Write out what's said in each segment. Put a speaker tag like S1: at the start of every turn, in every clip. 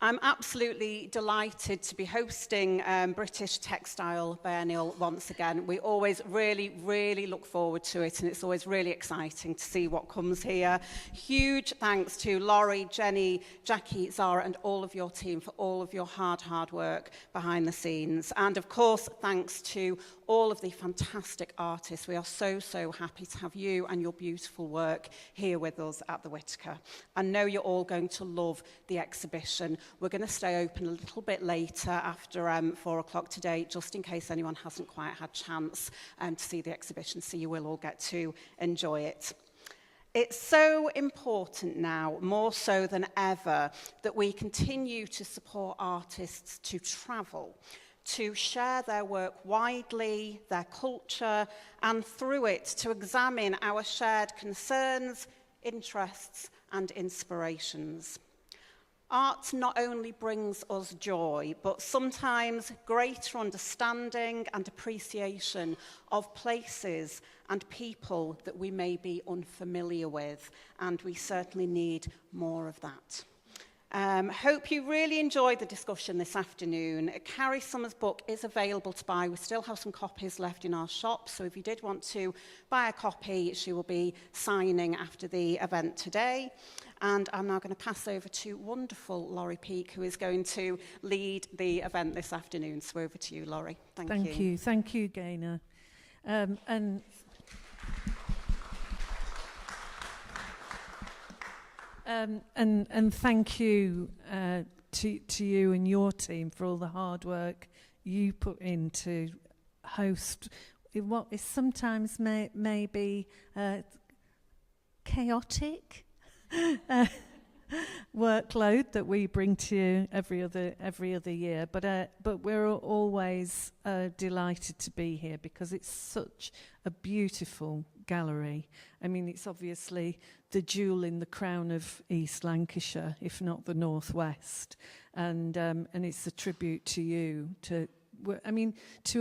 S1: I'm absolutely delighted to be hosting British Textile Biennial once again. We always really look forward to it, and it's always really exciting to see what comes here. Huge thanks to Laurie, Jenny, Jackie, Zara, and all of your team for all of your hard work behind the scenes. And of course, thanks to all of the fantastic artists. We are so happy to have you and your beautiful work here with us at the Whitaker. I know you're all going to love the exhibition. We're going to stay open a little bit later after 4 o'clock today, just in case anyone hasn't quite had a chance to see the exhibition, so you will all get to enjoy it. It's so important now, more so than ever, that we continue to support artists to travel, to share their work widely, their culture, and through it to examine our shared concerns, interests, and inspirations. Art not only brings us joy, but sometimes greater understanding and appreciation of places and people that we may be unfamiliar with, and we certainly need more of that. Hope you really enjoyed the discussion this afternoon. Carrie Summers' book is available to buy. We still have some copies left in our shop, so if you did want to buy a copy, she will be signing after the event today. And I'm now going to pass over to wonderful Laurie Peake, who is going to lead the event this afternoon. So over to you, Laurie. Thank you.
S2: Thank you, Gaynor. And thank you to you and your team for all the hard work you put in to host what is sometimes may be chaotic workload that we bring to you every other year, but we're always delighted to be here because it's such a beautiful gallery. I mean, it's obviously the jewel in the crown of East Lancashire, if not the Northwest, and it's a tribute to you to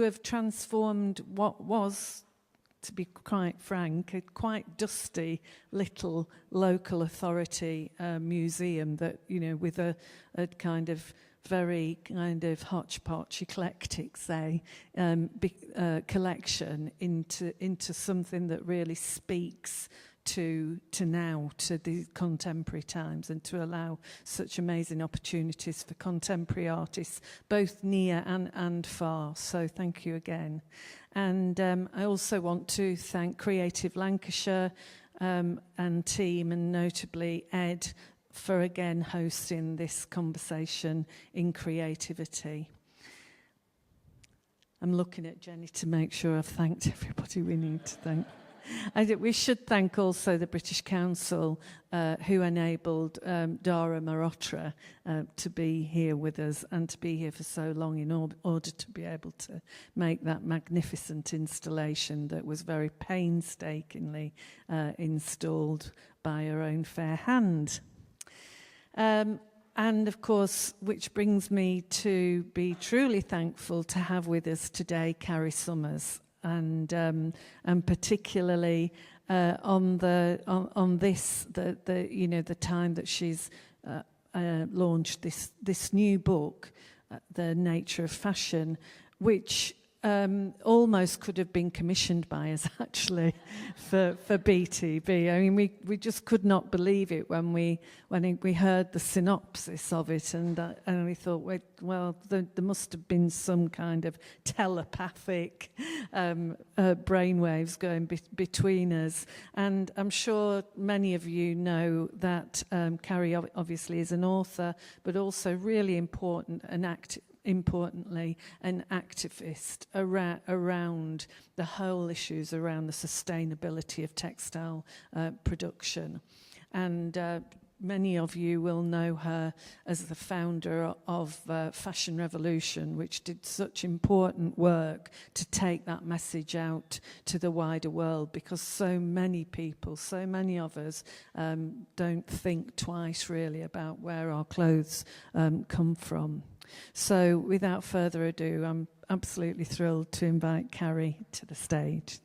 S2: have transformed what was, to be quite frank, a quite dusty little local authority museum that, with a kind of very kind of hodgepodge, eclectic, say, collection into something that really speaks to the contemporary times, and to allow such amazing opportunities for contemporary artists, both near and far. So thank you again. And I also want to thank Creative Lancashire and team, and notably Ed, for again hosting this conversation in creativity. I'm looking at Jenny to make sure I've thanked everybody we need to thank. We should thank also the British Council, who enabled Dara Marotra to be here with us and to be here for so long in order to be able to make that magnificent installation that was very painstakingly installed by her own fair hand. And of course, which brings me to be truly thankful to have with us today Carrie Summers. And particularly on the time that she's launched this new book, The Nature of Fashion, which almost could have been commissioned by us actually for BTB. I mean, we just could not believe it when we heard the synopsis of it, and we thought, well, there must have been some kind of telepathic brainwaves going between us. And I'm sure many of you know that Carrie obviously is an author, but also really importantly, an activist around the whole issues around the sustainability of textile production. And many of you will know her as the founder of Fashion Revolution, which did such important work to take that message out to the wider world, because so many people, so many of us don't think twice really about where our clothes come from. So without further ado, I'm absolutely thrilled to invite Carrie to the stage.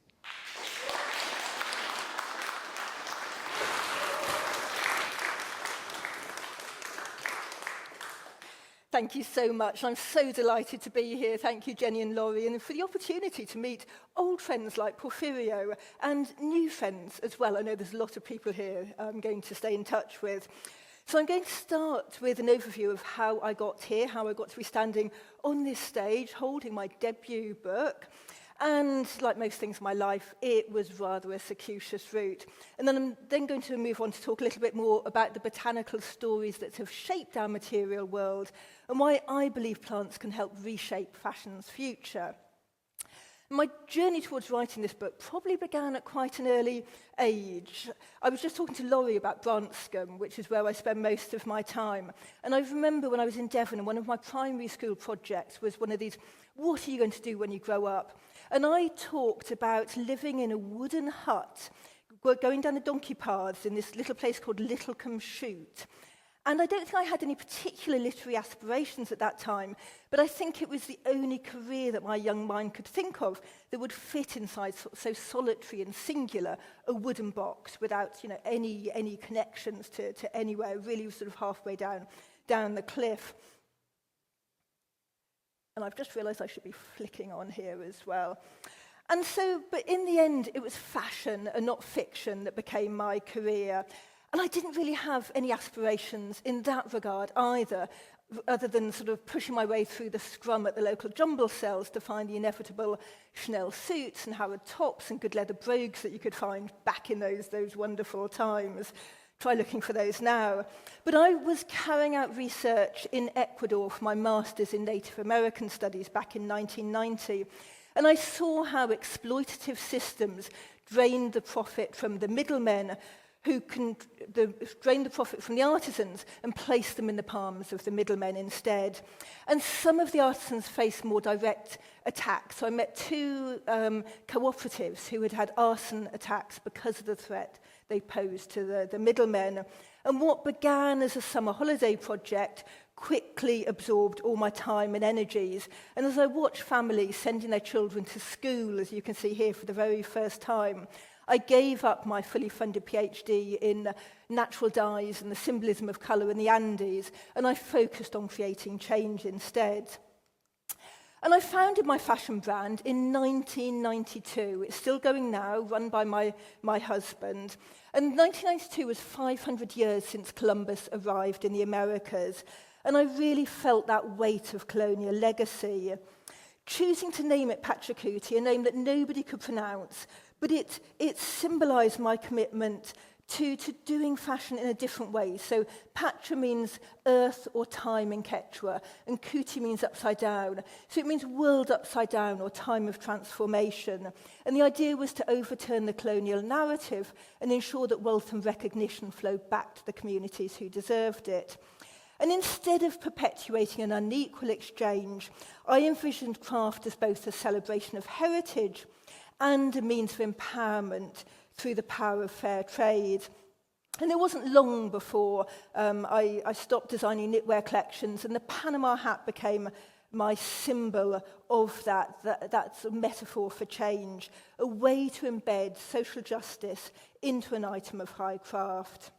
S3: Thank you so much. I'm so delighted to be here. Thank you, Jenny and Laurie, and for the opportunity to meet old friends like Porfirio and new friends as well. I know there's a lot of people here I'm going to stay in touch with. So I'm going to start with an overview of how I got here, how I got to be standing on this stage holding my debut book. And like most things in my life, it was rather a circuitous route. And then I'm then going to move on to talk a little bit more about the botanical stories that have shaped our material world and why I believe plants can help reshape fashion's future. My journey towards writing this book probably began at quite an early age. I was just talking to Laurie about Branscombe, which is where I spend most of my time. And I remember when I was in Devon, and one of my primary school projects was one of these, what are you going to do when you grow up? And I talked about living in a wooden hut, going down the donkey paths in this little place called Littlecombe Shoot. And I don't think I had any particular literary aspirations at that time, but I think it was the only career that my young mind could think of that would fit inside so solitary and singular a wooden box without, any connections to anywhere, really sort of halfway down the cliff. And I've just realised I should be flicking on here as well. And so, but in the end, it was fashion and not fiction that became my career. And I didn't really have any aspirations in that regard either, other than sort of pushing my way through the scrum at the local jumble cells to find the inevitable Chanel suits and Harrod tops and good leather brogues that you could find back in those wonderful times. Try looking for those now. But I was carrying out research in Ecuador for my master's in Native American Studies back in 1990. And I saw how exploitative systems drained the profit from the middlemen who can drain the profit from the artisans and place them in the palms of the middlemen instead. And some of the artisans faced more direct attacks. So I met two cooperatives who had arson attacks because of the threat they posed to the middlemen. And what began as a summer holiday project quickly absorbed all my time and energies. And as I watched families sending their children to school, as you can see here for the very first time, I gave up my fully funded PhD in natural dyes and the symbolism of colour in the Andes, and I focused on creating change instead. And I founded my fashion brand in 1992. It's still going now, run by my husband. And 1992 was 500 years since Columbus arrived in the Americas, and I really felt that weight of colonial legacy. Choosing to name it Pachacuti, a name that nobody could pronounce, but it symbolised my commitment to doing fashion in a different way. So Pacha means earth or time in Quechua, and Kuti means upside down. So it means world upside down or time of transformation. And the idea was to overturn the colonial narrative and ensure that wealth and recognition flowed back to the communities who deserved it. And instead of perpetuating an unequal exchange, I envisioned craft as both a celebration of heritage and a means of empowerment through the power of fair trade. And it wasn't long before I stopped designing knitwear collections, and the Panama hat became my symbol of that sort of metaphor for change, a way to embed social justice into an item of high craft.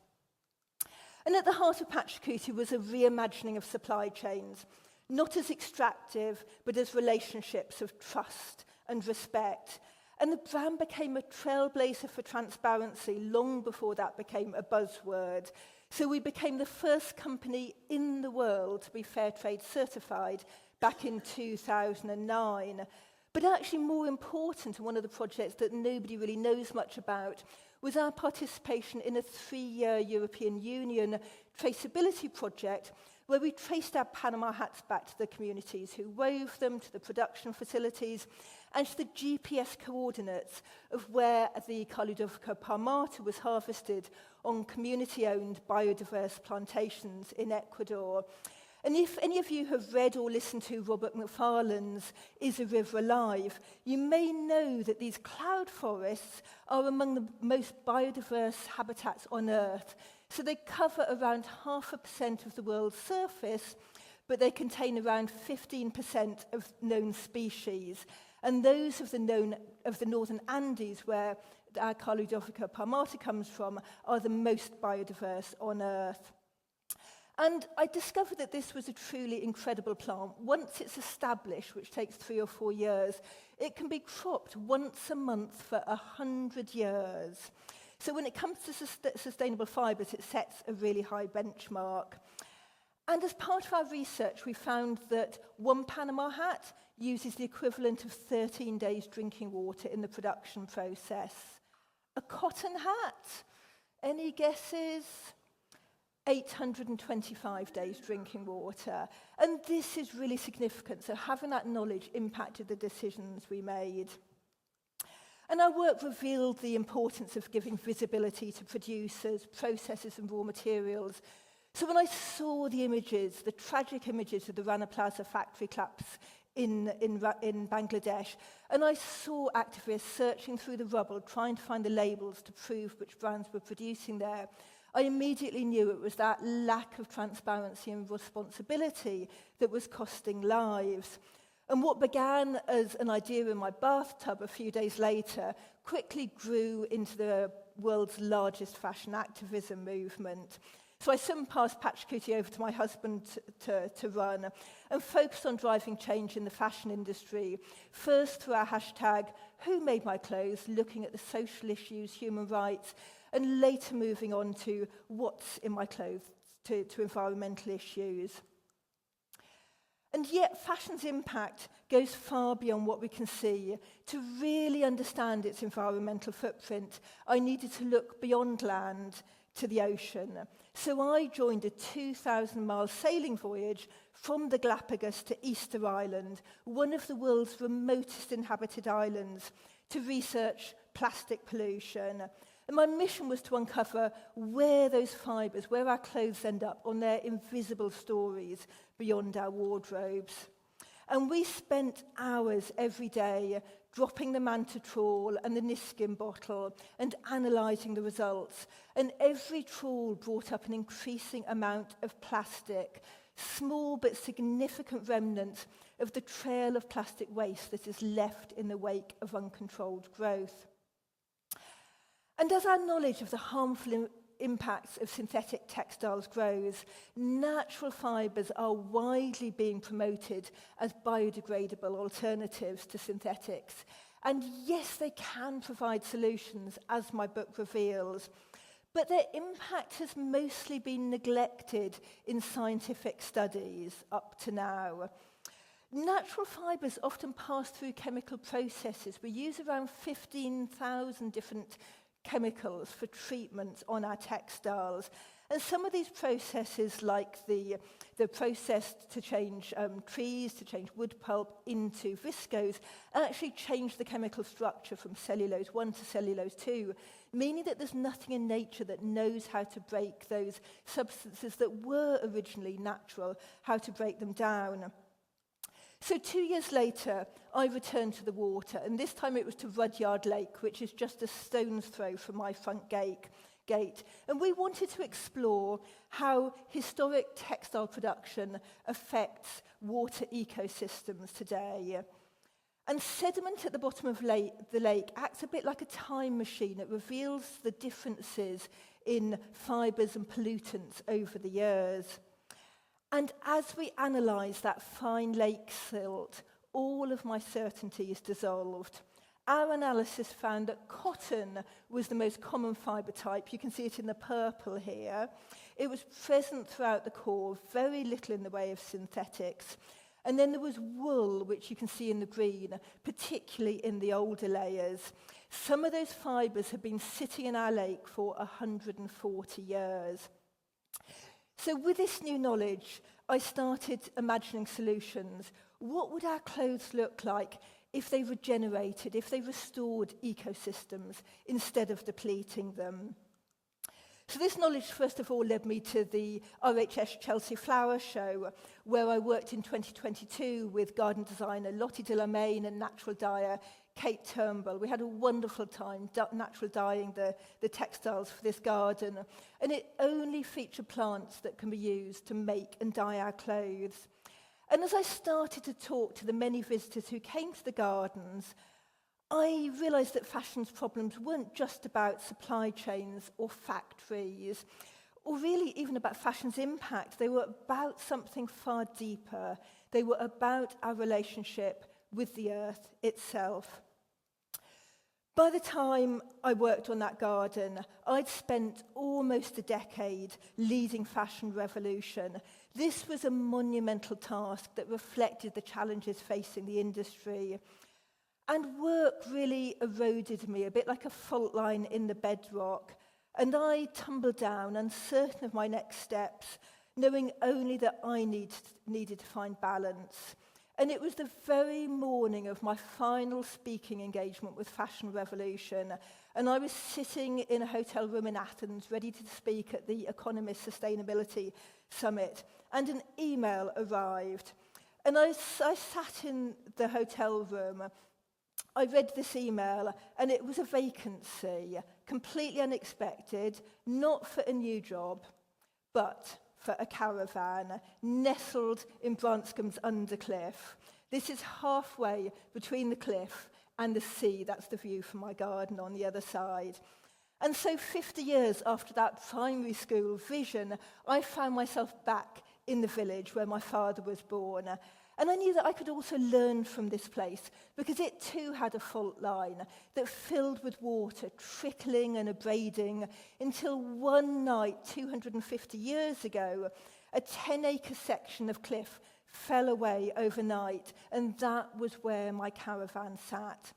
S3: And at the heart of Pachacuti was a reimagining of supply chains, not as extractive, but as relationships of trust and respect. And the brand became a trailblazer for transparency long before that became a buzzword. So we became the first company in the world to be Fair Trade certified back in 2009. But actually more important, and one of the projects that nobody really knows much about, was our participation in a 3-year European Union traceability project where we traced our Panama hats back to the communities who wove them, to the production facilities, and to the GPS coordinates of where the Carludovica palmata was harvested on community-owned biodiverse plantations in Ecuador. And if any of you have read or listened to Robert Macfarlane's Is a River Alive, you may know that these cloud forests are among the most biodiverse habitats on Earth. So they cover around 0.5% of the world's surface, but they contain around 15% of known species. And those of the northern Andes, where our Carludovica palmata comes from, are the most biodiverse on Earth. And I discovered that this was a truly incredible plant. Once it's established, which takes 3 or 4 years, it can be cropped once a month for 100 years. So when it comes to sustainable fibres, it sets a really high benchmark. And as part of our research, we found that one Panama hat uses the equivalent of 13 days drinking water in the production process. A cotton hat, any guesses? 825 days drinking water. And this is really significant. So having that knowledge impacted the decisions we made. And our work revealed the importance of giving visibility to producers, processes and raw materials. So when I saw the images, the tragic images of the Rana Plaza factory collapse in Bangladesh, and I saw activists searching through the rubble, trying to find the labels to prove which brands were producing there, I immediately knew it was that lack of transparency and responsibility that was costing lives. And what began as an idea in my bathtub a few days later quickly grew into the world's largest fashion activism movement. So I soon passed Pachacuti over to my husband to run and focused on driving change in the fashion industry, first through our hashtag, Who Made My Clothes, looking at the social issues, human rights, and later moving on to what's in my clothes, to environmental issues. And yet fashion's impact goes far beyond what we can see. To really understand its environmental footprint, I needed to look beyond land to the ocean. So I joined a 2,000-mile sailing voyage from the Galapagos to Easter Island, one of the world's remotest inhabited islands, to research plastic pollution. And my mission was to uncover where those fibres, where our clothes end up on their invisible stories beyond our wardrobes. And we spent hours every day dropping the manta trawl and the Niskin bottle and analysing the results. And every trawl brought up an increasing amount of plastic, small but significant remnants of the trail of plastic waste that is left in the wake of uncontrolled growth. And as our knowledge of the harmful impacts of synthetic textiles grows, natural fibres are widely being promoted as biodegradable alternatives to synthetics. And yes, they can provide solutions, as my book reveals, but their impact has mostly been neglected in scientific studies up to now. Natural fibres often pass through chemical processes. We use around 15,000 different chemicals for treatment on our textiles. And some of these processes, like the process to change trees, to change wood pulp into viscose, actually change the chemical structure from cellulose 1 to cellulose 2, meaning that there's nothing in nature that knows how to break those substances that were originally natural, how to break them down. So 2 years later, I returned to the water, and this time it was to Rudyard Lake, which is just a stone's throw from my front gate. And we wanted to explore how historic textile production affects water ecosystems today. And sediment at the bottom of the lake acts a bit like a time machine. It reveals the differences in fibres and pollutants over the years. And as we analyse that fine lake silt, all of my certainty is dissolved. Our analysis found that cotton was the most common fibre type. You can see it in the purple here. It was present throughout the core, very little in the way of synthetics. And then there was wool, which you can see in the green, particularly in the older layers. Some of those fibres have been sitting in our lake for 140 years. So with this new knowledge, I started imagining solutions. What would our clothes look like if they regenerated, if they restored ecosystems instead of depleting them? So this knowledge, first of all, led me to the RHS Chelsea Flower Show, where I worked in 2022 with garden designer Lottie Delamain and natural dyer Kate Turnbull. We had a wonderful time natural dyeing the textiles for this garden, and it only featured plants that can be used to make and dye our clothes. And as I started to talk to the many visitors who came to the gardens, I realised that fashion's problems weren't just about supply chains or factories or really even about fashion's impact. They were about something far deeper. They were about our relationship with the earth itself. By the time I worked on that garden, I'd spent almost a decade leading fashion revolution. This was a monumental task that reflected the challenges facing the industry. And work really eroded me, a bit like a fault line in the bedrock. And I tumbled down, uncertain of my next steps, knowing only that I needed to find balance. And it was the very morning of my final speaking engagement with Fashion Revolution, and I was sitting in a hotel room in Athens, ready to speak at the Economist Sustainability Summit, and an email arrived. And I sat in the hotel room. I read this email, and it was a vacancy, completely unexpected, not for a new job, but for a caravan nestled in Branscombe's Undercliff. This is halfway between the cliff and the sea. That's the view from my garden on the other side. And so 50 years after that primary school vision, I found myself back in the village where my father was born. And I knew that I could also learn from this place, because it too had a fault line that filled with water, trickling and abrading, until one night, 250 years ago, a 10-acre section of cliff fell away overnight, and that was where my caravan sat.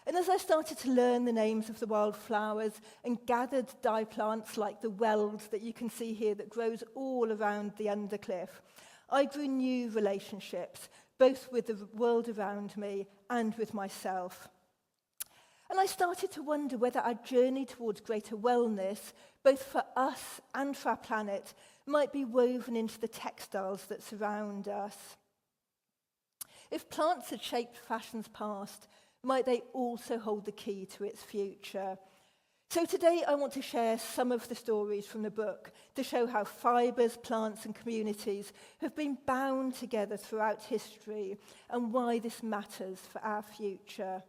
S3: And as I started to learn the names of the wildflowers and gathered dye plants like the weld that you can see here that grows all around the Undercliff, I grew new relationships, both with the world around me and with myself. And I started to wonder whether our journey towards greater wellness, both for us and for our planet, might be woven into the textiles that surround us. If plants had shaped fashion's past, might they also hold the key to its future? So today I want to share some of the stories from the book to show how fibres, plants and communities have been bound together throughout history, and why this matters for our future.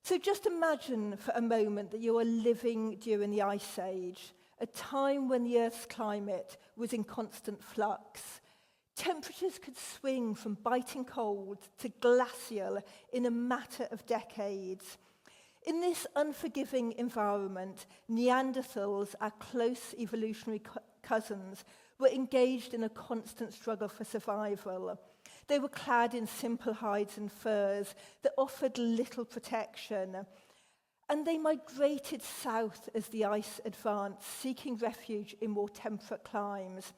S3: So just imagine for a moment that you are living during the Ice Age, a time when the Earth's climate was in constant flux. Temperatures could swing from biting cold to glacial in a matter of decades. In this unforgiving environment, Neanderthals, our close evolutionary cousins, were engaged in a constant struggle for survival. They were clad in simple hides and furs that offered little protection. And they migrated south as the ice advanced, seeking refuge in more temperate climes.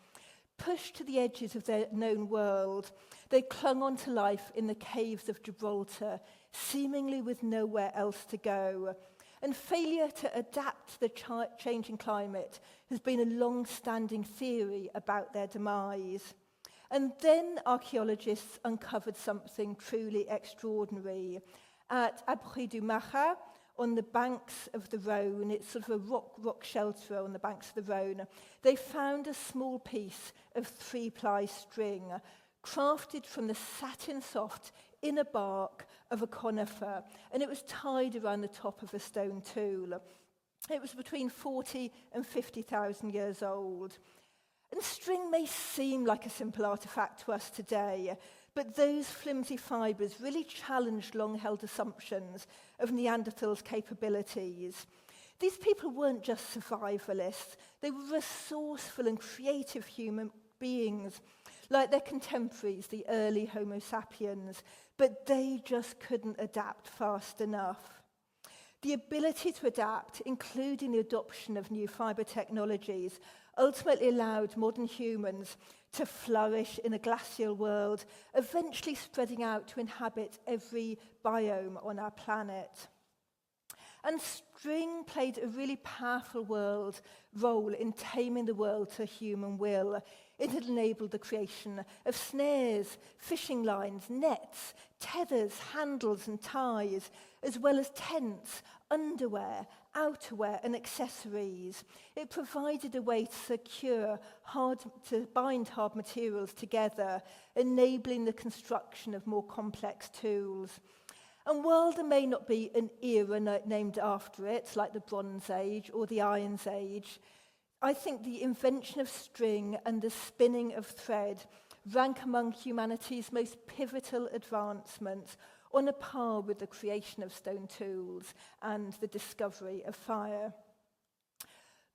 S3: Pushed to the edges of their known world, they clung on to life in the caves of Gibraltar, seemingly with nowhere else to go. And failure to adapt to the changing climate has been a long-standing theory about their demise. And then archaeologists uncovered something truly extraordinary. At Abri du Macha, on the banks of the Rhone, it's sort of a rock shelter on the banks of the Rhone, they found a small piece of 3-ply string, crafted from the satin-soft inner bark of a conifer, and it was tied around the top of a stone tool. It was between 40 and 50,000 years old. And string may seem like a simple artifact to us today, but those flimsy fibres really challenged long-held assumptions of Neanderthals' capabilities. These people weren't just survivalists, they were resourceful and creative human beings, like their contemporaries, the early Homo sapiens, but they just couldn't adapt fast enough. The ability to adapt, including the adoption of new fibre technologies, ultimately allowed modern humans to flourish in a glacial world, eventually spreading out to inhabit every biome on our planet. And string played a really powerful role in taming the world to human will. It had enabled the creation of snares, fishing lines, nets, tethers, handles and ties, as well as tents, underwear, outerwear and accessories. It provided a way to bind hard materials together, enabling the construction of more complex tools. And while there may not be an era named after it, like the Bronze Age or the Iron Age, I think the invention of string and the spinning of thread rank among humanity's most pivotal advancements, on a par with the creation of stone tools and the discovery of fire.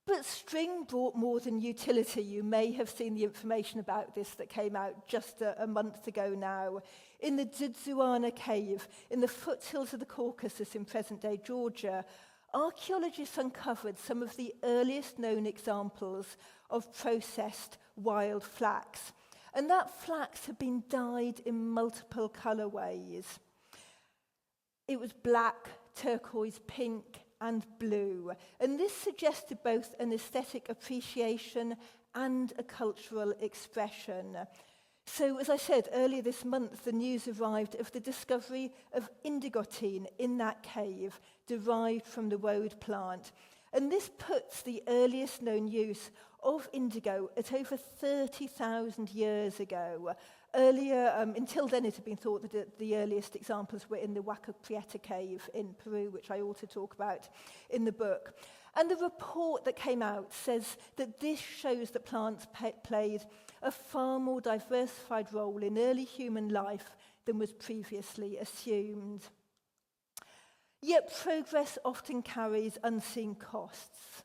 S3: But string brought more than utility. You may have seen the information about this that came out just a month ago now. In the Dzudzuana cave, in the foothills of the Caucasus in present-day Georgia, archaeologists uncovered some of the earliest known examples of processed wild flax. And that flax had been dyed in multiple colourways. It was black, turquoise, pink, and blue. And this suggested both an aesthetic appreciation and a cultural expression. So, as I said, earlier this month, the news arrived of the discovery of indigotine in that cave, derived from the woad plant. And this puts the earliest known use of indigo at over 30,000 years ago. Earlier, until then, it had been thought that the earliest examples were in the Huaca Prieta cave in Peru, which I also talk about in the book. And the report that came out says that this shows that plants played a far more diversified role in early human life than was previously assumed. Yet progress often carries unseen costs.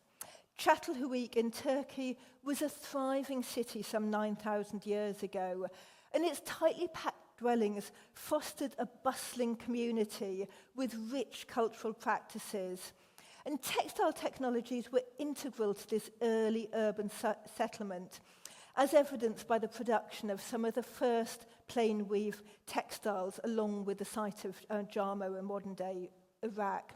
S3: Çatalhöyük in Turkey was a thriving city some 9,000 years ago, and its tightly packed dwellings fostered a bustling community with rich cultural practices. And textile technologies were integral to this early urban settlement, as evidenced by the production of some of the first plain weave textiles along with the site of Jarmo in modern-day Iraq.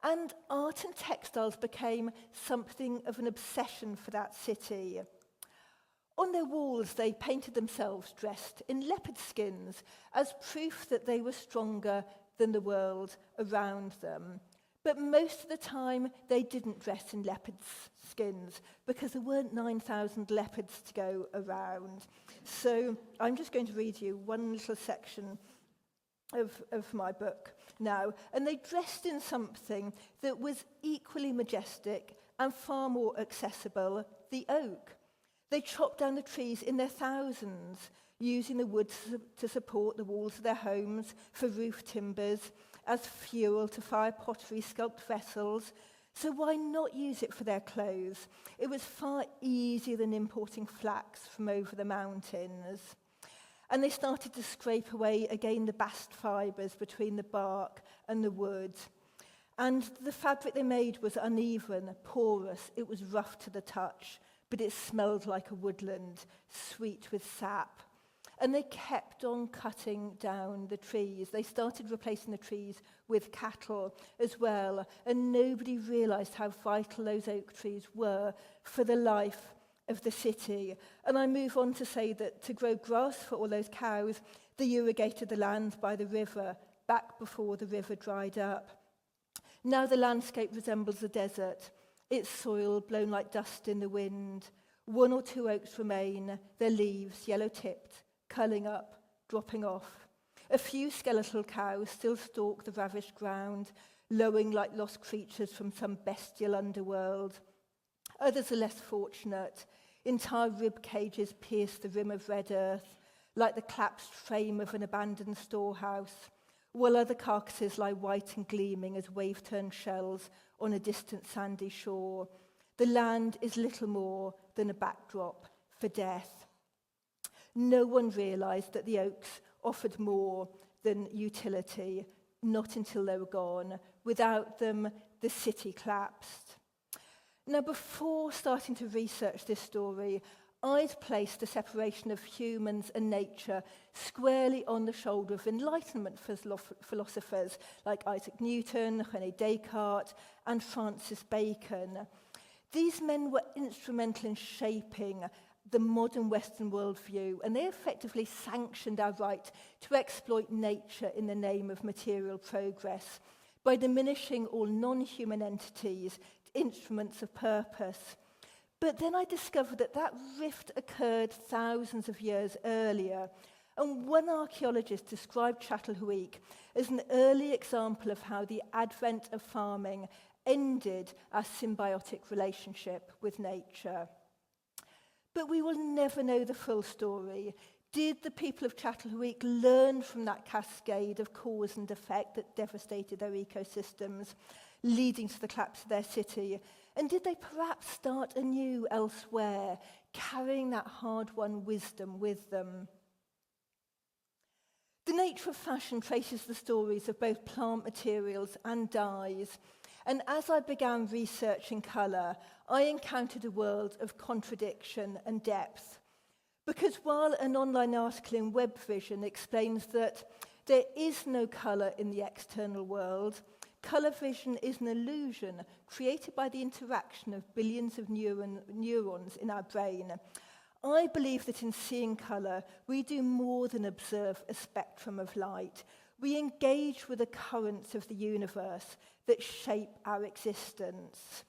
S3: And art and textiles became something of an obsession for that city. On their walls, they painted themselves dressed in leopard skins as proof that they were stronger than the world around them. But most of the time, they didn't dress in leopard skins because there weren't 9,000 leopards to go around. So I'm just going to read you one little section of my book now. And they dressed in something that was equally majestic and far more accessible, the oak. They chopped down the trees in their thousands, using the wood to support the walls of their homes, for roof timbers, as fuel to fire pottery, sculpt vessels. So why not use it for their clothes? It was far easier than importing flax from over the mountains. And they started to scrape away again the bast fibres between the bark and the wood. And the fabric they made was uneven, porous, it was rough to the touch, but it smelled like a woodland, sweet with sap. And they kept on cutting down the trees. They started replacing the trees with cattle as well, and nobody realised how vital those oak trees were for the life of the city. And I move on to say that to grow grass for all those cows, they irrigated the land by the river, back before the river dried up. Now the landscape resembles a desert, its soil blown like dust in the wind. One or two oaks remain, their leaves yellow-tipped, culling up, dropping off. A few skeletal cows still stalk the ravished ground, lowing like lost creatures from some bestial underworld. Others are less fortunate. Entire rib cages pierce the rim of red earth, like the collapsed frame of an abandoned storehouse, while other carcasses lie white and gleaming as wave-turned shells on a distant sandy shore. The land is little more than a backdrop for death. No one realised that the oaks offered more than utility, not until they were gone. Without them, the city collapsed. Now, before starting to research this story, I'd placed the separation of humans and nature squarely on the shoulder of Enlightenment philosophers like Isaac Newton, René Descartes, and Francis Bacon. These men were instrumental in shaping the modern Western worldview, and they effectively sanctioned our right to exploit nature in the name of material progress by diminishing all non-human entities to instruments of purpose. But then I discovered that that rift occurred thousands of years earlier, and one archaeologist described Çatalhöyük as an early example of how the advent of farming ended our symbiotic relationship with nature. But we will never know the full story. Did the people of Chattel Week learn from that cascade of cause and effect that devastated their ecosystems, leading to the collapse of their city? And did they perhaps start anew elsewhere, carrying that hard-won wisdom with them? The nature of fashion traces the stories of both plant materials and dyes. And as I began researching colour, I encountered a world of contradiction and depth. Because while an online article in Web Vision explains that there is no colour in the external world, colour vision is an illusion created by the interaction of billions of neurons in our brain. I believe that in seeing colour, we do more than observe a spectrum of light. We engage with the currents of the universe that shape our existence.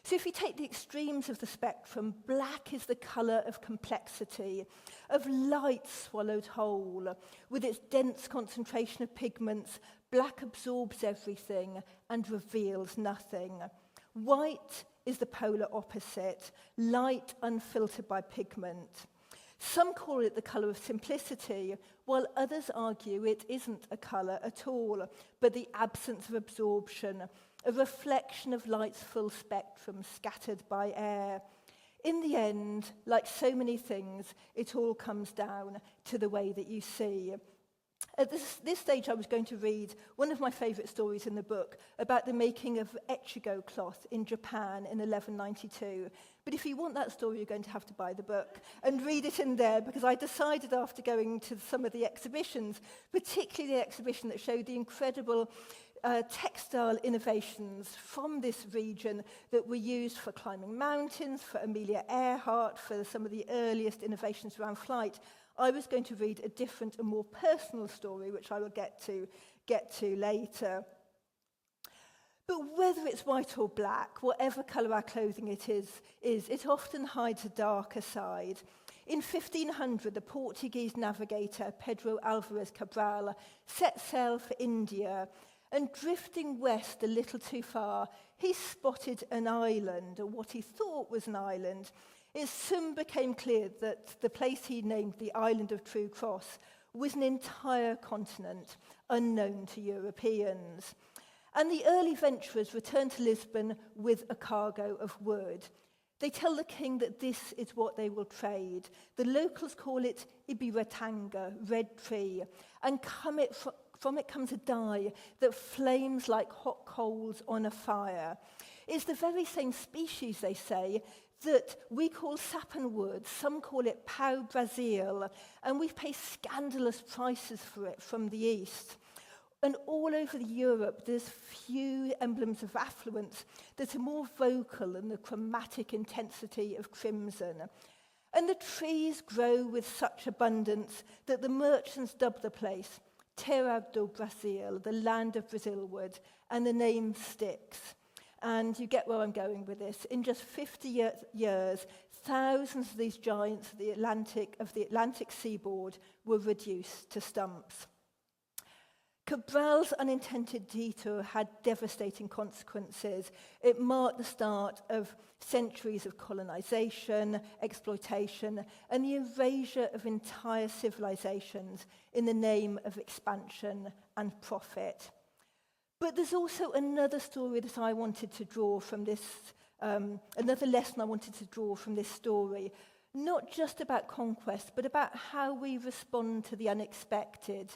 S3: So if you take the extremes of the spectrum, black is the colour of complexity, of light swallowed whole. With its dense concentration of pigments, black absorbs everything and reveals nothing. White is the polar opposite, light unfiltered by pigment. Some call it the colour of simplicity, while others argue it isn't a colour at all, but the absence of absorption, a reflection of light's full spectrum scattered by air. In the end, like so many things, it all comes down to the way that you see. At this stage, I was going to read one of my favourite stories in the book about the making of Echigo cloth in Japan in 1192. But if you want that story, you're going to have to buy the book and read it in there, because I decided after going to some of the exhibitions, particularly the exhibition that showed the incredible textile innovations from this region that were used for climbing mountains, for Amelia Earhart, for some of the earliest innovations around flight, I was going to read a different and more personal story, which I will get to later. But whether it's white or black, whatever colour our clothing it is, it often hides a darker side. In 1500, the Portuguese navigator Pedro Álvares Cabral set sail for India, and drifting west a little too far, he spotted an island, or what he thought was an island. It soon became clear that the place he named the Island of True Cross was an entire continent unknown to Europeans. And the early venturers returned to Lisbon with a cargo of wood. They tell the king that this is what they will trade. The locals call it Ibiratanga, red tree, and from it comes a dye that flames like hot coals on a fire. It's the very same species, they say, that we call sappanwood. Some call it pau Brazil, and we pay scandalous prices for it from the east. And all over Europe, there's few emblems of affluence that are more vocal than the chromatic intensity of crimson. And the trees grow with such abundance that the merchants dub the place Terra do Brasil, the land of Brazilwood, and the name sticks. And you get where I'm going with this. In just 50 years, thousands of these giants of the Atlantic seaboard were reduced to stumps. Cabral's unintended detour had devastating consequences. It marked the start of centuries of colonization, exploitation, and the erasure of entire civilizations in the name of expansion and profit. But there's also another story that I wanted to draw from this, another lesson I wanted to draw from this story, not just about conquest, but about how we respond to the unexpected.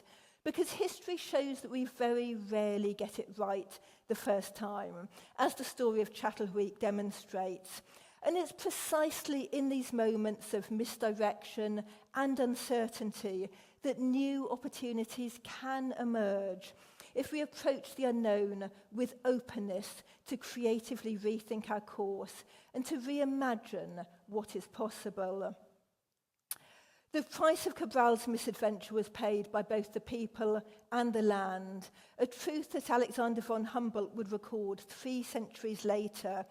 S3: Because history shows that we very rarely get it right the first time, as the story of Chattel Week demonstrates. And it's precisely in these moments of misdirection and uncertainty that new opportunities can emerge if we approach the unknown with openness to creatively rethink our course and to reimagine what is possible. The price of Cabral's misadventure was paid by both the people and the land, a truth that Alexander von Humboldt would record 3 centuries later,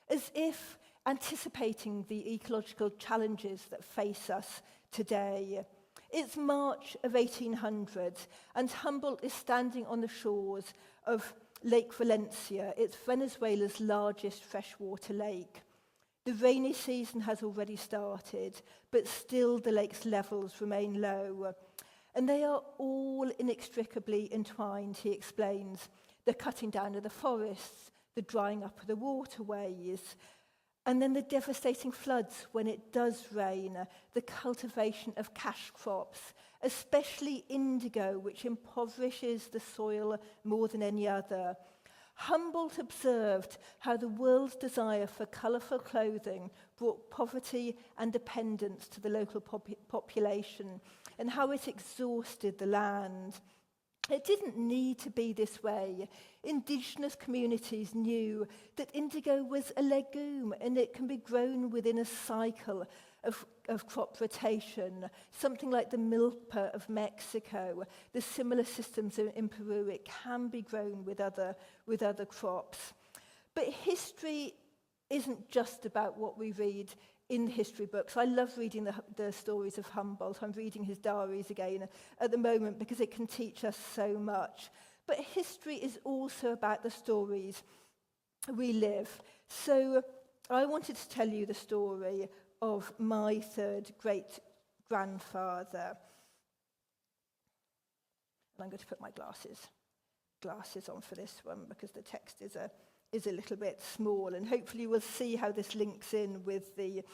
S3: as if anticipating the ecological challenges that face us today. It's March of 1800, and Humboldt is standing on the shores of Lake Valencia. It's Venezuela's largest freshwater lake. The rainy season has already started, but still the lake's levels remain low. And they are all inextricably entwined, he explains. The cutting down of the forests, the drying up of the waterways, and then the devastating floods when it does rain, the cultivation of cash crops, especially indigo, which impoverishes the soil more than any other. Humboldt observed how the world's desire for colourful clothing brought poverty and dependence to the local population, and how it exhausted the land. It didn't need to be this way. Indigenous communities knew that indigo was a legume and it can be grown within a cycle of crop rotation, something like the milpa of Mexico, the similar systems in Peru. It can be grown with other crops. But history isn't just about what we read in history books. I love reading the stories of Humboldt. I'm reading his diaries again at the moment because it can teach us so much. But history is also about the stories we live. So I wanted to tell you the story of my third great-grandfather. And I'm going to put my glasses on for this one because the text is a little bit small, and hopefully we'll see how this links in with the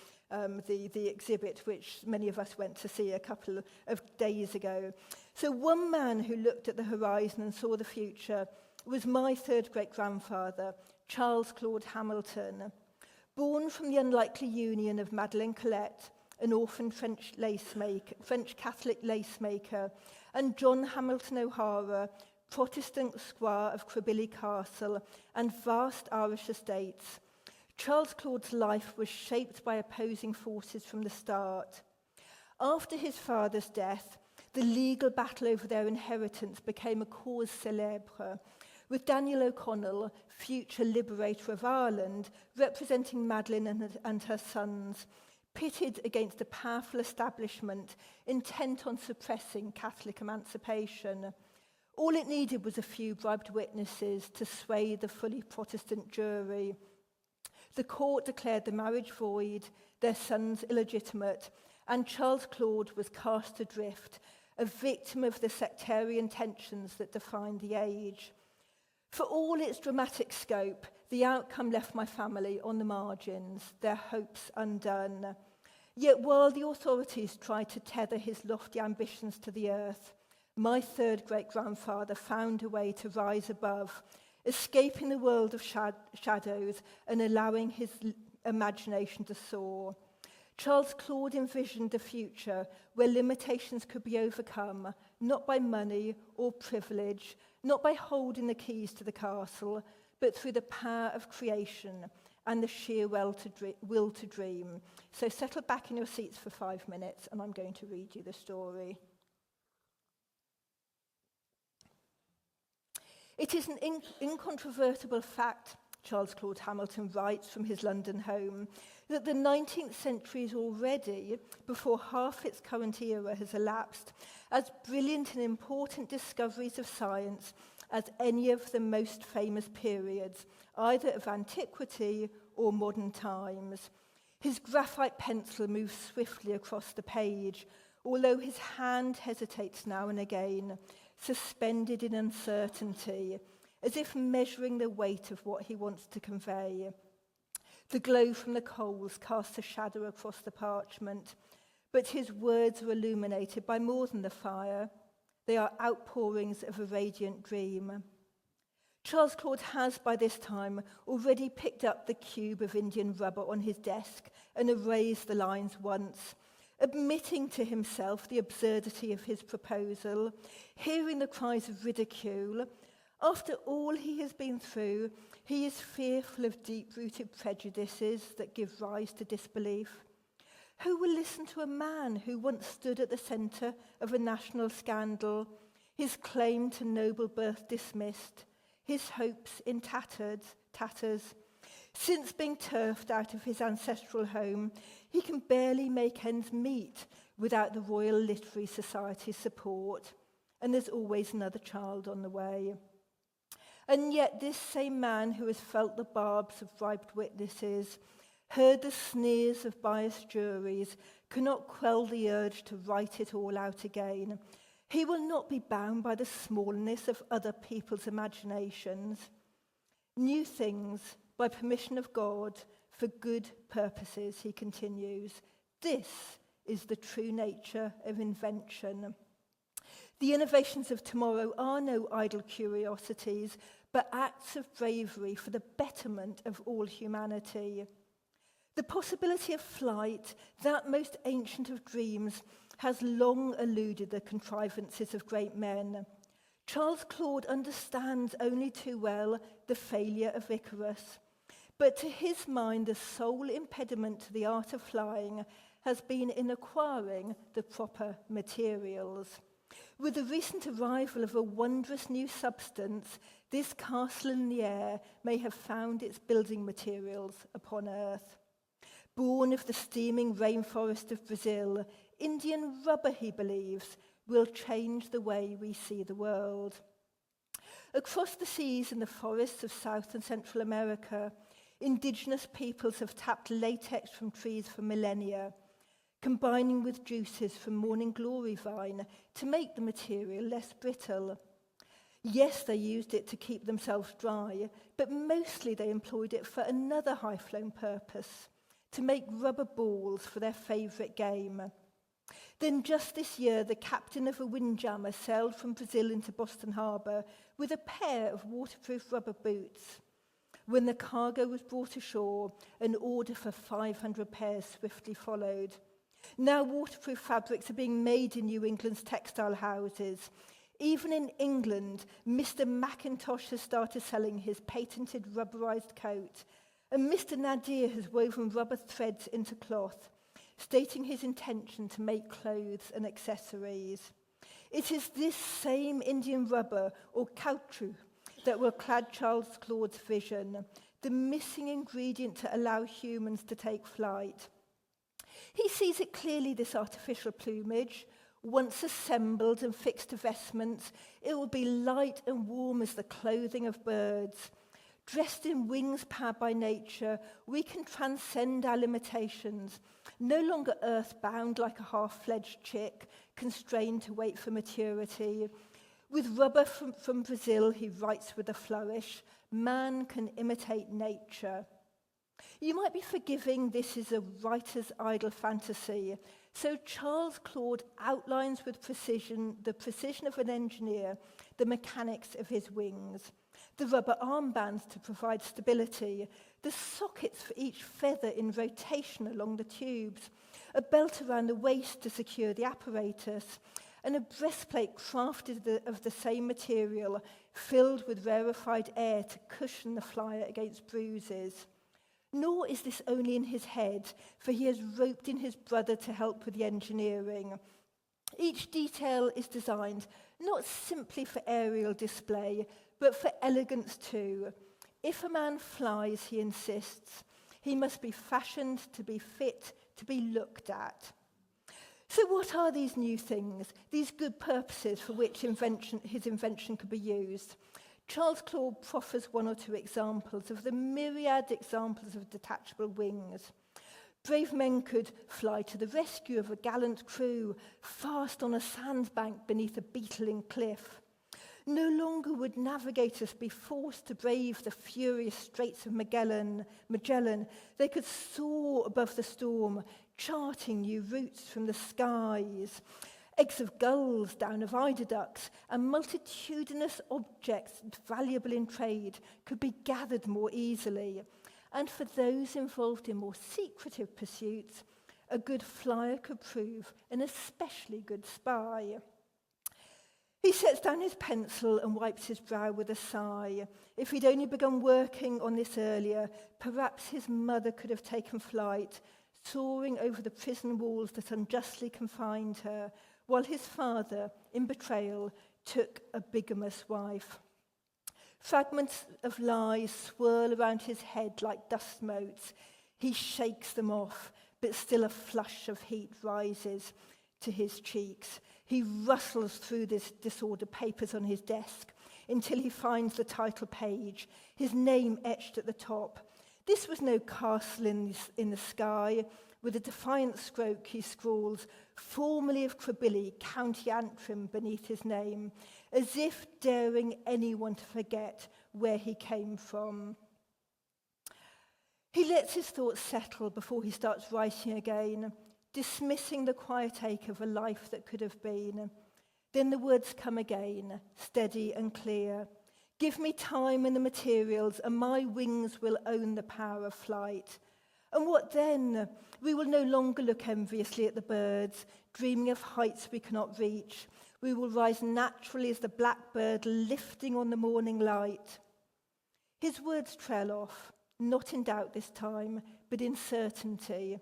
S3: exhibit which many of us went to see a couple of days ago. So one man who looked at the horizon and saw the future was my third great-grandfather, Charles Claude Hamilton. Born from the unlikely union of Madeleine Colette, an orphan French Catholic lace maker, and John Hamilton O'Hara, Protestant squire of Crebilly Castle and vast Irish estates, Charles Claude's life was shaped by opposing forces from the start. After his father's death, the legal battle over their inheritance became a cause célèbre, with Daniel O'Connell, future liberator of Ireland, representing Madeleine and her sons, pitted against a powerful establishment intent on suppressing Catholic emancipation. All it needed was a few bribed witnesses to sway the fully Protestant jury. The court declared the marriage void, their sons illegitimate, and Charles Claude was cast adrift, a victim of the sectarian tensions that defined the age. For all its dramatic scope, the outcome left my family on the margins, their hopes undone. Yet while the authorities tried to tether his lofty ambitions to the earth, my third great-grandfather found a way to rise above, escaping the world of shadows and allowing his imagination to soar. Charles Claude envisioned a future where limitations could be overcome, not by money or privilege, not by holding the keys to the castle, but through the power of creation and the sheer will to dream. So settle back in your seats for 5 minutes, and I'm going to read you the story. It is an incontrovertible fact, Charles Claude Hamilton writes from his London home, that the 19th century is already, before half its current era has elapsed, as brilliant and important discoveries of science as any of the most famous periods, either of antiquity or modern times. His graphite pencil moves swiftly across the page, although his hand hesitates now and again, suspended in uncertainty, as if measuring the weight of what he wants to convey. The glow from the coals casts a shadow across the parchment, but his words are illuminated by more than the fire. They are outpourings of a radiant dream. Charles Claude has, by this time, already picked up the cube of Indian rubber on his desk and erased the lines once, admitting to himself the absurdity of his proposal, hearing the cries of ridicule. After all he has been through, he is fearful of deep-rooted prejudices that give rise to disbelief. Who will listen to a man who once stood at the centre of a national scandal, his claim to noble birth dismissed, his hopes in tatters? Since being turfed out of his ancestral home, he can barely make ends meet without the Royal Literary Society's support, and there's always another child on the way. And yet this same man who has felt the barbs of bribed witnesses, heard the sneers of biased juries, cannot quell the urge to write it all out again. He will not be bound by the smallness of other people's imaginations. New things, by permission of God, for good purposes, he continues. This is the true nature of invention. The innovations of tomorrow are no idle curiosities, but acts of bravery for the betterment of all humanity. The possibility of flight, that most ancient of dreams, has long eluded the contrivances of great men. Charles Claude understands only too well the failure of Icarus, but to his mind the sole impediment to the art of flying has been in acquiring the proper materials. With the recent arrival of a wondrous new substance, this castle in the air may have found its building materials upon earth. Born of the steaming rainforest of Brazil, Indian rubber, he believes, will change the way we see the world. Across the seas and the forests of South and Central America, indigenous peoples have tapped latex from trees for millennia, combining with juices from morning glory vine to make the material less brittle. Yes, they used it to keep themselves dry, but mostly they employed it for another high-flown purpose, to make rubber balls for their favourite game. Then just this year, the captain of a windjammer sailed from Brazil into Boston Harbour with a pair of waterproof rubber boots. When the cargo was brought ashore, an order for 500 pairs swiftly followed. Now waterproof fabrics are being made in New England's textile houses. Even in England, Mr. Macintosh has started selling his patented rubberized coat, and Mr. Nadir has woven rubber threads into cloth, stating his intention to make clothes and accessories. It is this same Indian rubber, or caoutchouc, that will clad Charles Claude's vision, the missing ingredient to allow humans to take flight. He sees it clearly, this artificial plumage. Once assembled and fixed to vestments, it will be light and warm as the clothing of birds. Dressed in wings powered by nature, we can transcend our limitations, no longer earthbound like a half-fledged chick, constrained to wait for maturity. With rubber from Brazil, he writes with a flourish, man can imitate nature. You might be forgiving this is a writer's idle fantasy. So Charles Claude outlines with precision, the precision of an engineer, the mechanics of his wings. The rubber armbands to provide stability, the sockets for each feather in rotation along the tubes, a belt around the waist to secure the apparatus, and a breastplate crafted of the same material, filled with rarefied air to cushion the flyer against bruises. Nor is this only in his head, for he has roped in his brother to help with the engineering. Each detail is designed not simply for aerial display, but for elegance too. If a man flies, he insists, he must be fashioned to be fit to be looked at. So what are these new things, these good purposes for which his invention could be used? Charles Claude proffers one or two examples of the myriad examples of detachable wings. Brave men could fly to the rescue of a gallant crew, fast on a sandbank beneath a beetling cliff. No longer would navigators be forced to brave the furious Straits of Magellan. They could soar above the storm, charting new routes from the skies. Eggs of gulls, down of eider ducks, and multitudinous objects valuable in trade could be gathered more easily. And for those involved in more secretive pursuits, a good flyer could prove an especially good spy. He sets down his pencil and wipes his brow with a sigh. If he'd only begun working on this earlier, perhaps his mother could have taken flight, soaring over the prison walls that unjustly confined her, while his father, in betrayal, took a bigamous wife. Fragments of lies swirl around his head like dust motes. He shakes them off, but still a flush of heat rises to his cheeks. He rustles through this disordered papers on his desk, until he finds the title page, his name etched at the top. This was no castle in the sky. With a defiant stroke, he scrawls, "Formerly of Cribbilly, County Antrim," beneath his name, as if daring anyone to forget where he came from. He lets his thoughts settle before he starts writing again, dismissing the quiet ache of a life that could have been. Then the words come again, steady and clear. "Give me time and the materials, and my wings will own the power of flight." And what then? We will no longer look enviously at the birds, dreaming of heights we cannot reach. We will rise naturally as the blackbird lifting on the morning light. His words trail off, not in doubt this time, but in certainty.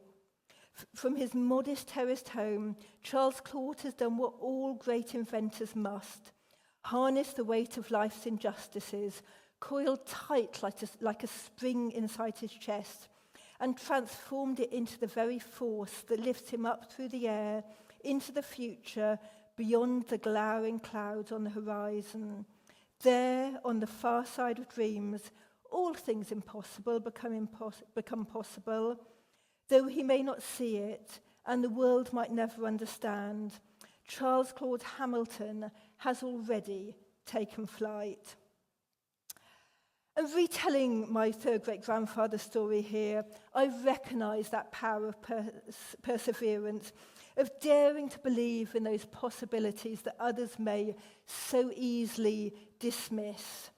S3: From his modest terraced home, Charles Claude has done what all great inventors must: harness the weight of life's injustices, coiled tight like a spring inside his chest, and transformed it into the very force that lifts him up through the air, into the future, beyond the glowering clouds on the horizon. There, on the far side of dreams, all things impossible become possible. Though he may not see it, and the world might never understand, Charles Claude Hamilton has already taken flight. And retelling my third great-grandfather's story here, I recognise that power of perseverance, of daring to believe in those possibilities that others may so easily dismiss.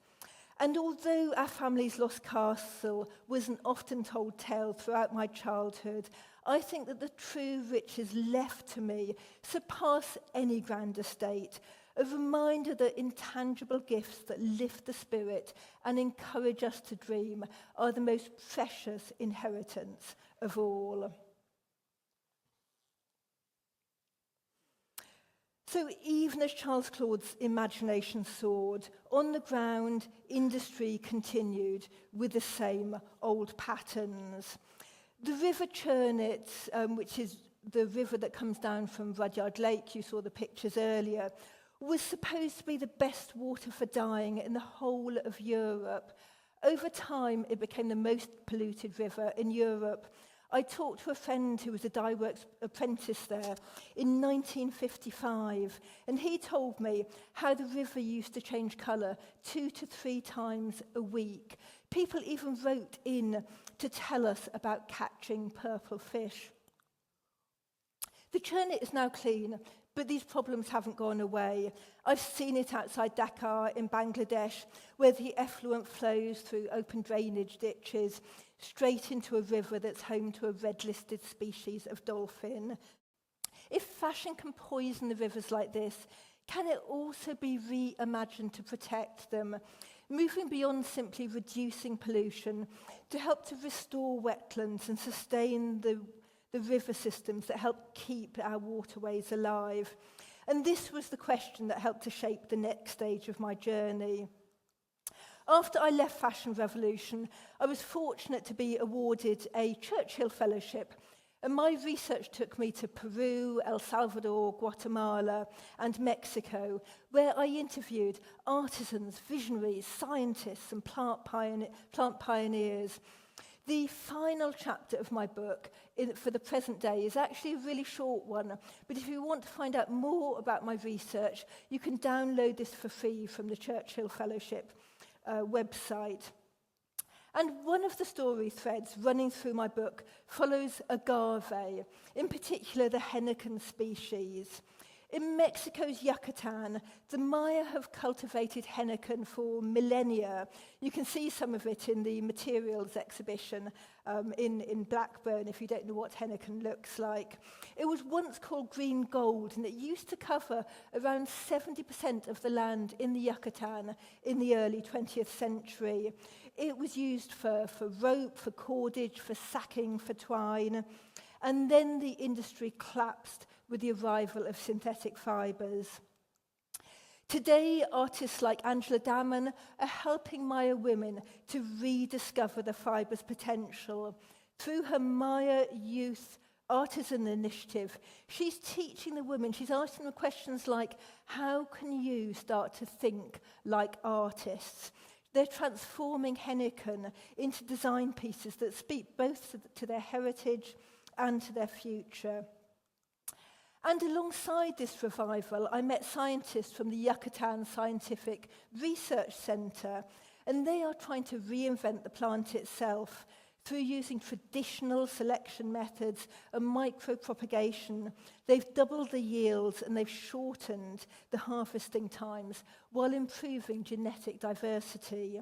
S3: And although our family's lost castle was an often told tale throughout my childhood, I think that the true riches left to me surpass any grand estate, a reminder that intangible gifts that lift the spirit and encourage us to dream are the most precious inheritance of all. So even as Charles Claude's imagination soared, on the ground, industry continued with the same old patterns. The River Churnet, which is the river that comes down from Rudyard Lake, you saw the pictures earlier, was supposed to be the best water for dyeing in the whole of Europe. Over time, it became the most polluted river in Europe. I talked to a friend who was a dye works apprentice there in 1955, and he told me how the river used to change colour 2 to 3 times a week. People even wrote in to tell us about catching purple fish. The Churnet is now clean, but these problems haven't gone away. I've seen it outside Dhaka in Bangladesh, where the effluent flows through open drainage ditches straight into a river that's home to a red-listed species of dolphin. If fashion can poison the rivers like this, can it also be reimagined to protect them, moving beyond simply reducing pollution to help to restore wetlands and sustain the river systems that help keep our waterways alive? And this was the question that helped to shape the next stage of my journey. After I left Fashion Revolution, I was fortunate to be awarded a Churchill Fellowship, and my research took me to Peru, El Salvador, Guatemala, and Mexico, where I interviewed artisans, visionaries, scientists, and plant pioneers. The final chapter of my book for the present day is actually a really short one, but if you want to find out more about my research, you can download this for free from the Churchill Fellowship website. And one of the story threads running through my book follows agave, in particular the henequen species. In Mexico's Yucatan, the Maya have cultivated henequen for millennia. You can see some of it in the materials exhibition in Blackburn, if you don't know what henequen looks like. It was once called green gold, and it used to cover around 70% of the land in the Yucatan in the early 20th century. It was used for rope, for cordage, for sacking, for twine. And then the industry collapsed with the arrival of synthetic fibres. Today, artists like Angela Daman are helping Maya women to rediscover the fibre's potential. Through her Maya Youth artisan initiative. She's teaching the women, she's asking them questions like, how can you start to think like artists? They're transforming Heineken into design pieces that speak both to their heritage and to their future. And alongside this revival, I met scientists from the Yucatan Scientific Research Center, and they are trying to reinvent the plant itself through using traditional selection methods and micropropagation. They've doubled the yields and they've shortened the harvesting times while improving genetic diversity.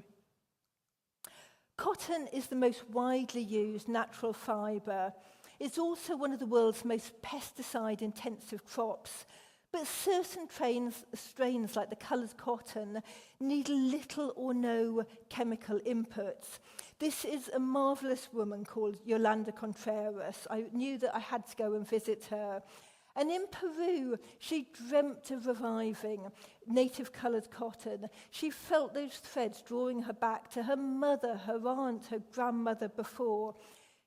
S3: Cotton is the most widely used natural fibre. It's also one of the world's most pesticide-intensive crops, but certain strains like the coloured cotton need little or no chemical inputs. This is a marvellous woman called Yolanda Contreras. I knew that I had to go and visit her. And in Peru, she dreamt of reviving native coloured cotton. She felt those threads drawing her back to her mother, her aunt, her grandmother before.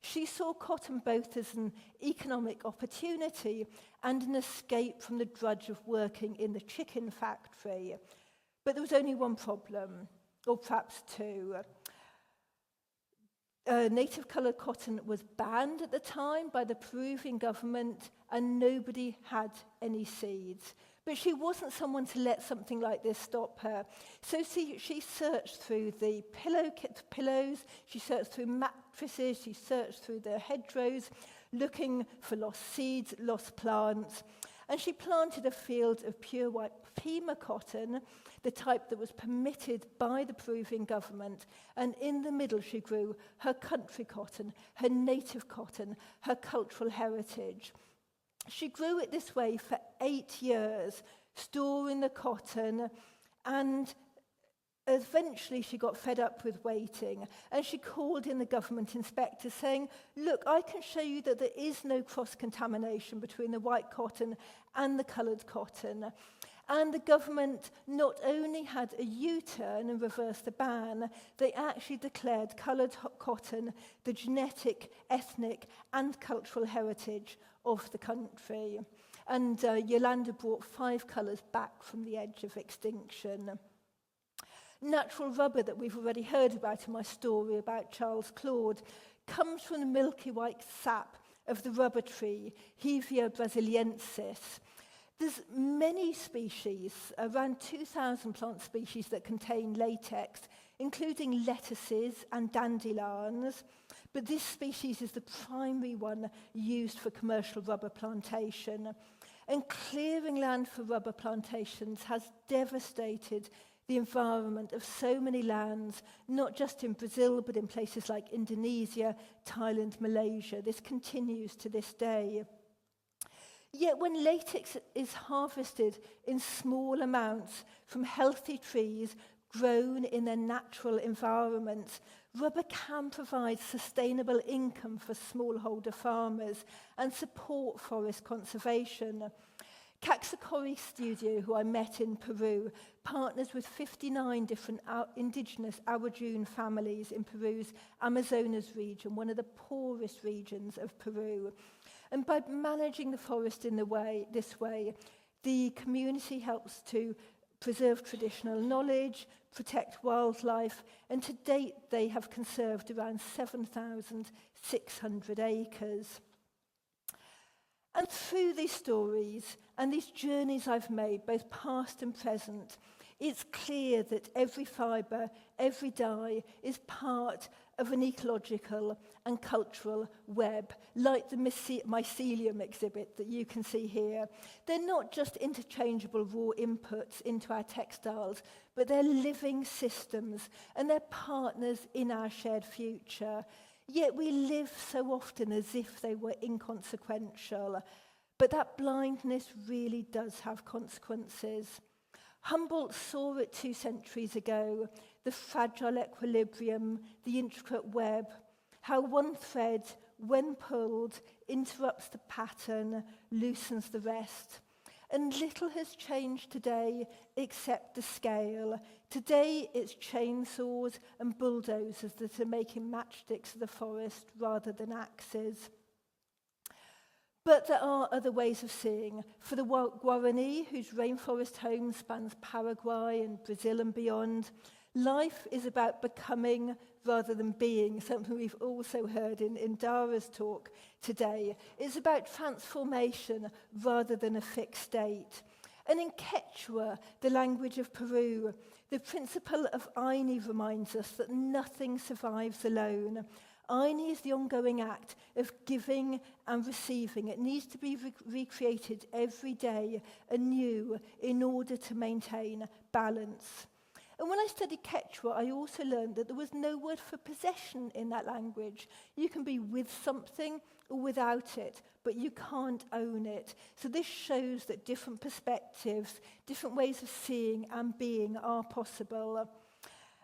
S3: She saw cotton both as an economic opportunity and an escape from the drudge of working in the chicken factory. But there was only one problem, or perhaps two. Native coloured cotton was banned at the time by the Peruvian government, and nobody had any seeds. But she wasn't someone to let something like this stop her. So she searched through the pillows, she searched through mattresses, she searched through the hedgerows, looking for lost seeds, lost plants. And she planted a field of pure white Pima cotton, the type that was permitted by the Peruvian government. And in the middle she grew her country cotton, her native cotton, her cultural heritage. She grew it this way for 8 years, storing the cotton, and eventually she got fed up with waiting, and she called in the government inspector saying, look, I can show you that there is no cross-contamination between the white cotton and the coloured cotton. And the government not only had a U-turn and reversed the ban, they actually declared coloured cotton the genetic, ethnic and cultural heritage of the country. And Yolanda brought 5 colours back from the edge of extinction. Natural rubber that we've already heard about in my story about Charles Claude comes from the milky white sap of the rubber tree, Hevea brasiliensis. There's many species, around 2,000 plant species that contain latex, including lettuces and dandelions, but this species is the primary one used for commercial rubber plantation. And clearing land for rubber plantations has devastated the environment of so many lands, not just in Brazil, but in places like Indonesia, Thailand, Malaysia. This continues to this day. Yet when latex is harvested in small amounts from healthy trees grown in their natural environments, rubber can provide sustainable income for smallholder farmers and support forest conservation. Caxacori Studio, who I met in Peru, partners with 59 different indigenous Awajun families in Peru's Amazonas region, one of the poorest regions of Peru. And by managing the forest in this way, the community helps to preserve traditional knowledge, protect wildlife, and to date they have conserved around 7,600 acres. And through these stories and these journeys I've made, both past and present, it's clear that every fibre, every dye is part of an ecological and cultural web, like the mycelium exhibit that you can see here. They're not just interchangeable raw inputs into our textiles, but they're living systems and they're partners in our shared future. Yet we live so often as if they were inconsequential. But that blindness really does have consequences. Humboldt saw it 2 centuries ago, the fragile equilibrium, the intricate web, how one thread, when pulled, interrupts the pattern, loosens the rest. And little has changed today except the scale. Today it's chainsaws and bulldozers that are making matchsticks of the forest rather than axes. But there are other ways of seeing. For the Guarani, whose rainforest home spans Paraguay and Brazil and beyond, life is about becoming rather than being, something we've also heard in Dara's talk today. It's about transformation rather than a fixed state. And in Quechua, the language of Peru, the principle of Aini reminds us that nothing survives alone. Aini is the ongoing act of giving and receiving. It needs to be recreated every day anew in order to maintain balance. And when I studied Quechua, I also learned that there was no word for possession in that language. You can be with something or without it, but you can't own it. So this shows that different perspectives, different ways of seeing and being are possible.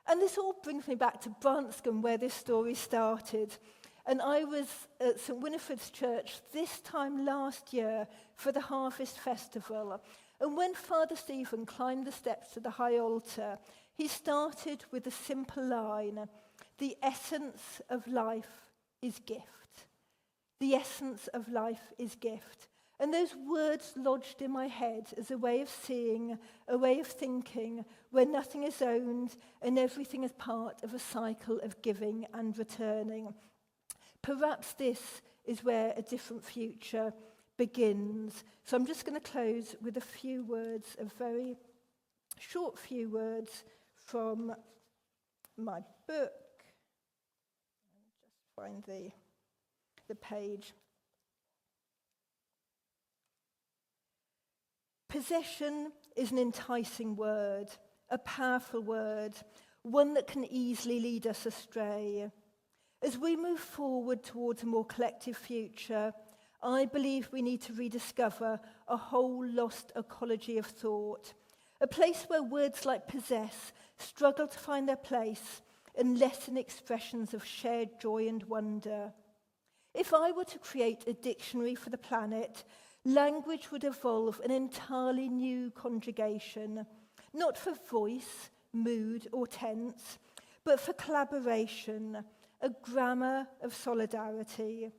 S3: And this all brings me back to Branscombe, where this story started. And I was at St Winifred's Church this time last year for the Harvest Festival. And when Father Stephen climbed the steps to the high altar, he started with a simple line: the essence of life is gift. The essence of life is gift. And those words lodged in my head as a way of seeing, a way of thinking, where nothing is owned and everything is part of a cycle of giving and returning. Perhaps this is where a different future begins. So I'm just going to close with a few words, a very short few words from my book. Just find the page. Possession is an enticing word, a powerful word, one that can easily lead us astray. As we move forward towards a more collective future, I believe we need to rediscover a whole lost ecology of thought, a place where words like possess struggle to find their place and lessen expressions of shared joy and wonder. If I were to create a dictionary for the planet, language would evolve an entirely new conjugation, not for voice, mood, or tense, but for collaboration, a grammar of solidarity.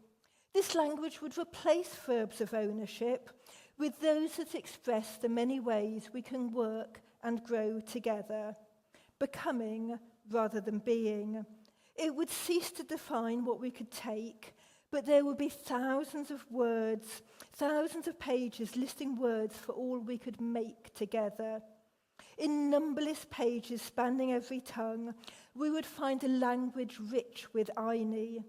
S3: This language would replace verbs of ownership with those that express the many ways we can work and grow together, becoming rather than being. It would cease to define what we could take, but there would be thousands of words, thousands of pages listing words for all we could make together. In numberless pages spanning every tongue, we would find a language rich with Aini,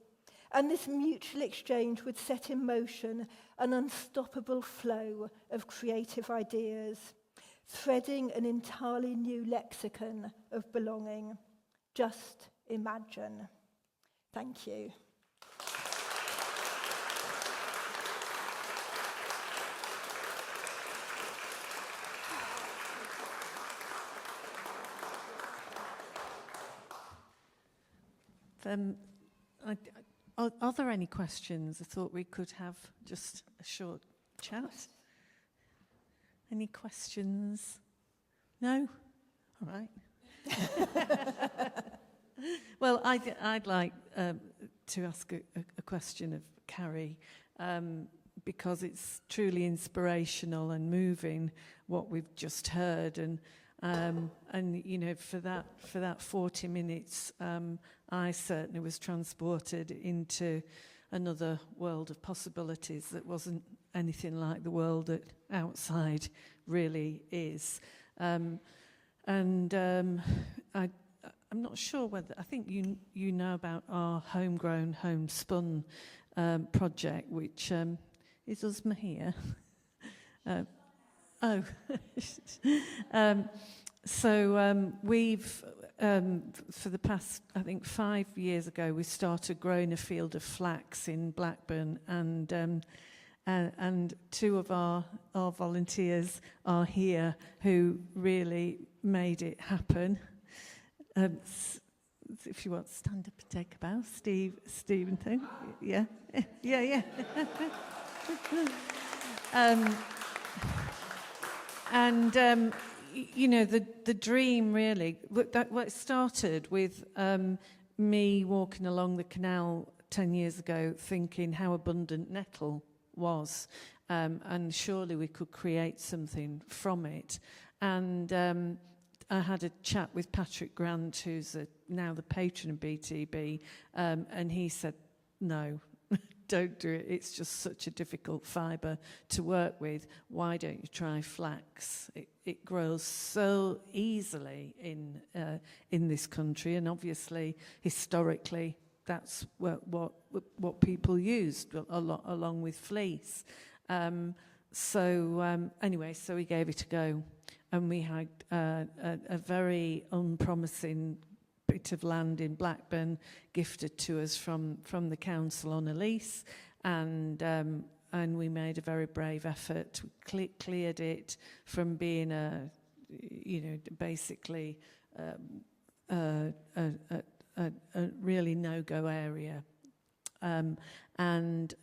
S3: and this mutual exchange would set in motion an unstoppable flow of creative ideas, threading an entirely new lexicon of belonging. Just imagine. Thank you.
S2: Are there any questions? I thought we could have just a short chat. Any questions? No? All right. Well, I'd like to ask a question of Carrie, because it's truly inspirational and moving what we've just heard, and you know, for that 40 minutes, I certainly was transported into another world of possibilities that wasn't anything like the world that outside really is. I'm not sure whether, I think you know about our homegrown, homespun project, which is us here. So we've, for the past, I think 5 years ago, we started growing a field of flax in Blackburn, and two of our volunteers are here who really made it happen. If you want to stand up and take a bow, Stephen, yeah. You know, the dream really, what started with me walking along the canal 10 years ago thinking how abundant nettle was, and surely we could create something from it. And I had a chat with Patrick Grant, who's now the patron of BTB, and he said, no, don't do it. It's just such a difficult fibre to work with. Why don't you try flax? It grows so easily in this country, and obviously, historically, that's what people used along with fleece. Anyway, so we gave it a go, and we had a very unpromising bit of land in Blackburn gifted to us from the council on a lease, and we made a very brave effort. We cleared it from being basically a really no-go area, and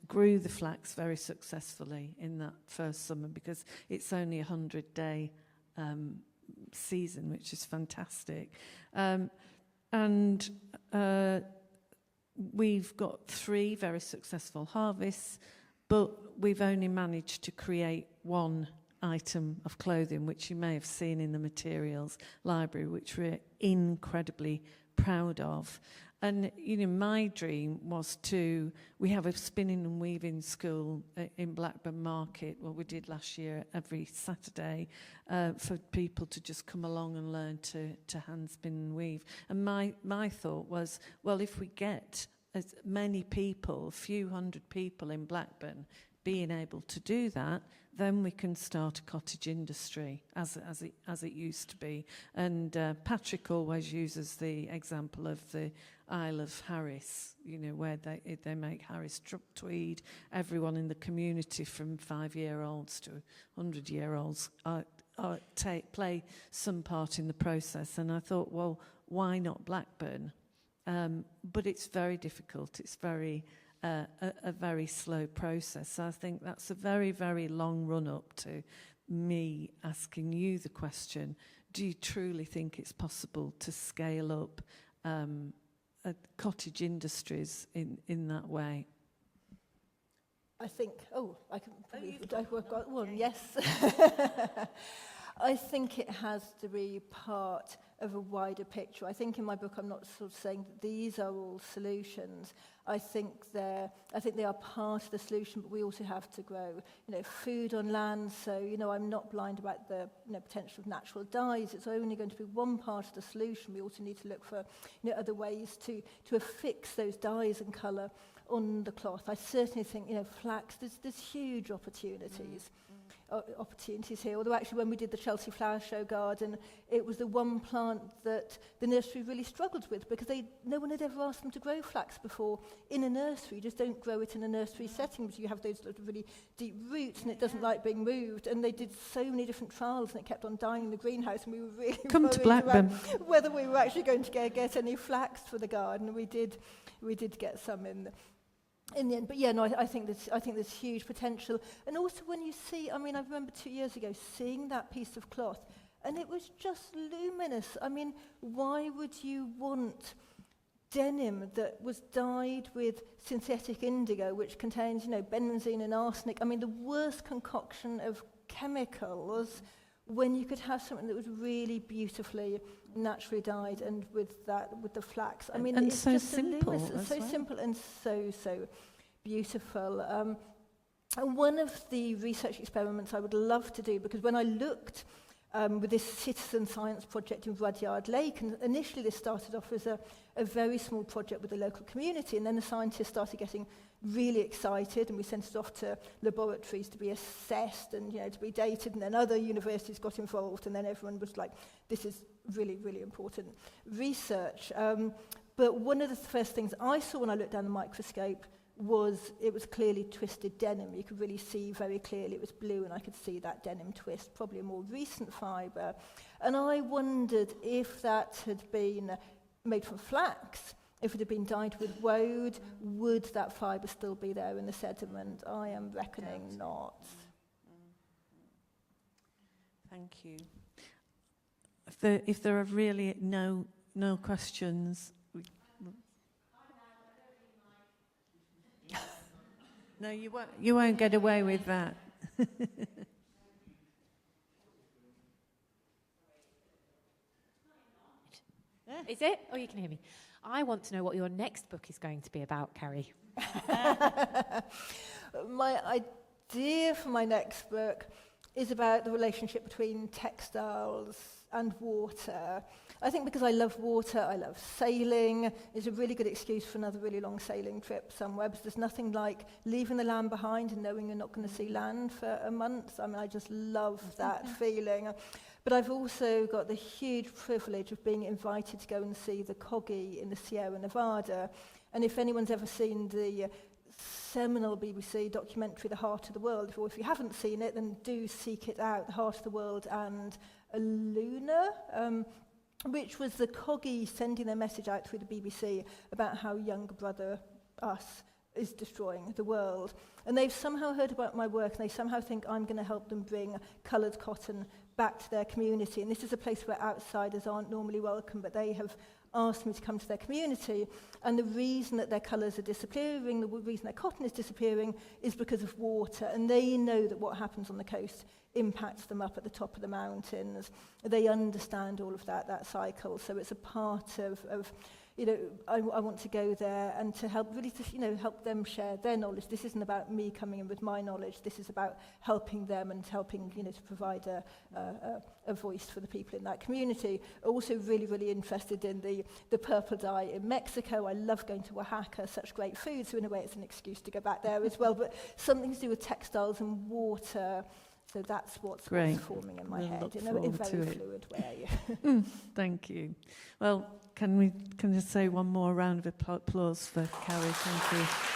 S2: grew the flax very successfully in that first summer, because it's only 100-day season, which is fantastic. We've got 3 very successful harvests, but we've only managed to create 1 item of clothing, which you may have seen in the materials library, which we're incredibly proud of. And, my dream was we have a spinning and weaving school in Blackburn Market, we did last year every Saturday, for people to just come along and learn to hand spin and weave. And my thought was, well, if we get as many people, a few hundred people in Blackburn being able to do that, then we can start a cottage industry as it used to be. And Patrick always uses the example of the Isle of Harris, where they make Harris tweed. Everyone in the community, from 5-year-olds to 100-year-olds, play some part in the process. And I thought, well, why not Blackburn? But it's very difficult. It's a very slow process. So I think that's a very, very long run-up to me asking you the question, do you truly think it's possible to scale up cottage industries in that way?
S3: I think, I've got one, yes. I think it has to be part of a wider picture. I think in my book I'm not sort of saying that these are all solutions. I think they are part of the solution, but we also have to grow, food on land. So, I'm not blind about the potential of natural dyes. It's only going to be one part of the solution. We also need to look for other ways to affix those dyes and colour on the cloth. I certainly think flax. There's huge opportunities. Opportunities here, although actually when we did the Chelsea Flower Show garden, it was the one plant that the nursery really struggled with, because no one had ever asked them to grow flax before in a nursery. You just don't grow it in a nursery setting, because you have those really deep roots and it doesn't like being moved. And they did so many different trials and it kept on dying in the greenhouse, and we were really
S2: Come to Blackburn.
S3: Whether we were actually going to get any flax for the garden. We did get some in the end, but yeah, no, I think there's huge potential. And also when you see, I remember 2 years ago seeing that piece of cloth, and it was just luminous. Why would you want denim that was dyed with synthetic indigo, which contains, benzene and arsenic? The worst concoction of chemicals, when you could have something that was really beautifully naturally dyed, and with the flax. It's
S2: so
S3: just
S2: simple.
S3: It's so simple and so beautiful. And one of the research experiments I would love to do, because when I looked with this citizen science project in Rudyard Lake, and initially this started off as a very small project with the local community, and then the scientists started getting really excited, and we sent it off to laboratories to be assessed and to be dated, and then other universities got involved, and then everyone was like, this is really, really important research. But one of the first things I saw when I looked down the microscope was it was clearly twisted denim. You could really see very clearly it was blue, and I could see that denim twist, probably a more recent fibre. And I wondered if that had been made from flax, if it had been dyed with woad, would that fibre still be there in the sediment? I am reckoning not.
S2: Thank you. If there are really no questions. No, you won't get away with that.
S4: Is it? Oh, you can hear me. I want to know what your next book is going to be about, Carrie.
S3: My idea for my next book is about the relationship between textiles and water. I think because I love water, I love sailing, it's a really good excuse for another really long sailing trip somewhere, because there's nothing like leaving the land behind and knowing you're not going to see land for a month. I mean, I just love that feeling. But I've also got the huge privilege of being invited to go and see the Coggy in the Sierra Nevada. And if anyone's ever seen the seminal BBC documentary, The Heart of the World, or if you haven't seen it, then do seek it out, The Heart of the World and a Luna, which was the Coggy sending their message out through the BBC about how younger brother us is destroying the world. And they've somehow heard about my work, and they somehow think I'm going to help them bring coloured cotton back to their community. And this is a place where outsiders aren't normally welcome, but they have asked me to come to their community. And the reason that their colours are disappearing, the reason their cotton is disappearing, is because of water. And they know that what happens on the coast impacts them up at the top of the mountains. They understand all of that cycle. So it's a part of I want to go there and to help help them share their knowledge. This isn't about me coming in with my knowledge. This is about helping them and helping, to provide a voice for the people in that community. Also really, really interested in the purple dye in Mexico. I love going to Oaxaca, such great food. So in a way, it's an excuse to go back there as well. But something to do with textiles and water. So that's what's forming in my head in a very fluid way.
S2: Thank you. Well, can you say one more round of applause for Carrie? Thank you.